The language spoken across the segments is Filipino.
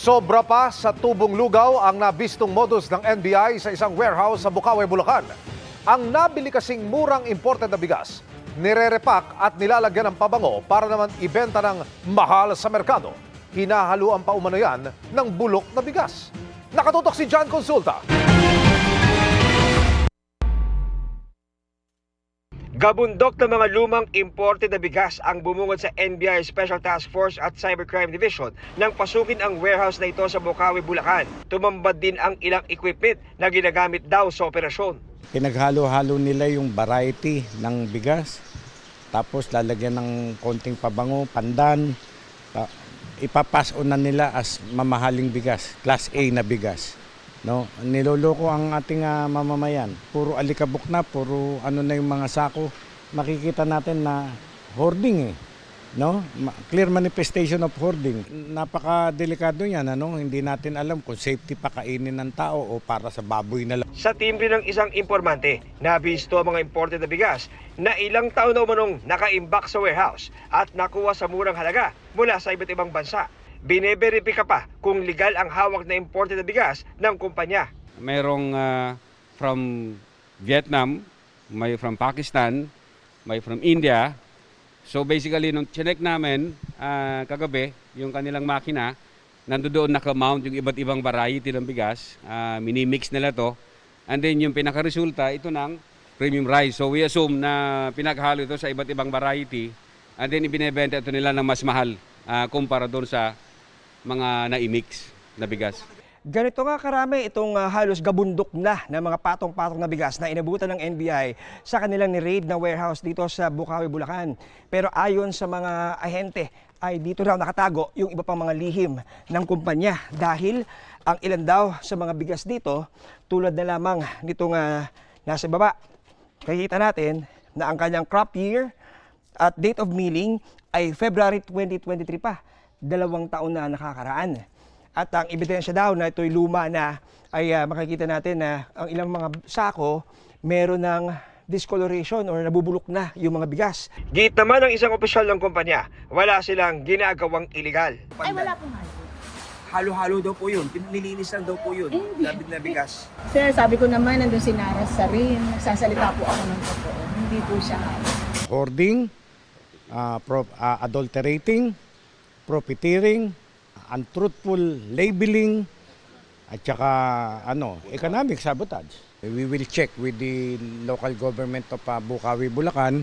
Sobra pa sa tubong lugaw ang nabistong modus ng NBI sa isang warehouse sa Bukawi, Bulacan. Ang nabili kasing murang imported na bigas, nirerepak at nilalagyan ng pabango para naman ibenta ng mahal sa merkado. Hinahaluan pa umano yan ng bulok na bigas. Nakatutok si John Consulta. Gabundok ng mga lumang imported na bigas ang bumungod sa NBI Special Task Force at Cybercrime Division nang pasukin ang warehouse na ito sa Bukawi, Bulacan. Tumambad din ang ilang equipment na ginagamit daw sa operasyon. Pinaghalo-halo nila yung variety ng bigas, tapos lalagyan ng konting pabango, pandan, ipapass-on na nila as mamahaling bigas, class A na bigas. No, niloloko ang ating mamamayan. Puro alikabok na, puro ano na yung mga sako. Makikita natin na hoarding eh. No? Clear manifestation of hoarding. Napaka-delikado yan, ano? Hindi natin alam kung safety pa kainin ng tao o para sa baboy na lang. Sa timbre ng isang impormante, nabisto ang mga imported na bigas na ilang taon na umanong naka-imbak sa warehouse at nakuha sa murang halaga mula sa iba't ibang bansa. Bineberipika pa kung legal ang hawak na imported na bigas ng kumpanya. Mayroong from Vietnam, may from Pakistan, may from India. So basically, nung chinek namin kagabi, yung kanilang makina, nandoon naka-mount yung iba't ibang variety ng bigas. Minimix nila to. And then yung pinaka-resulta, ito ng premium rice. So we assume na pinaghalo ito sa iba't ibang variety. And then ibinebenta ito nila ng mas mahal kumpara doon sa mga na-mix na bigas. Ganito nga karami itong halos gabundok na mga patong-patong na bigas na inabutan ng NBI sa kanilang ni-raid na warehouse dito sa Bukawi, Bulacan. Pero ayon sa mga ahente ay dito raw nakatago yung iba pang mga lihim ng kumpanya dahil ang ilan daw sa mga bigas dito tulad na lamang nitong nasa baba. Kikita natin na ang kanyang crop year at date of milling ay February 2023 pa. 2 taon na nakakaraan. At ang ebidensya daw na ito'y luma na ay makikita natin na ang ilang mga sako meron ng discoloration or nabubulok na yung mga bigas. Git naman ng isang opisyal ng kumpanya, wala silang ginagawang iligal. Ay, wala pong halo. Halo-halo daw po yun. Nilinis lang daw po yun. Labid na bigas. Sir, sabi ko naman, nandun si Nara sa rin. Nagsasalita po ako ng totoo. Hindi po siya halo. Hoarding, adulterating, profiteering, untruthful labeling, at saka economic sabotage. We will check with the local government of Bukawi, Bulacan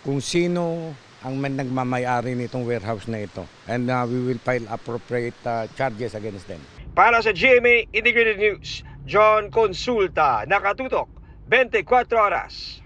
kung sino ang nagmamayari nitong warehouse na ito. And we will file appropriate charges against them. Para sa GMA Integrated News, John Consulta, nakatutok 24 oras.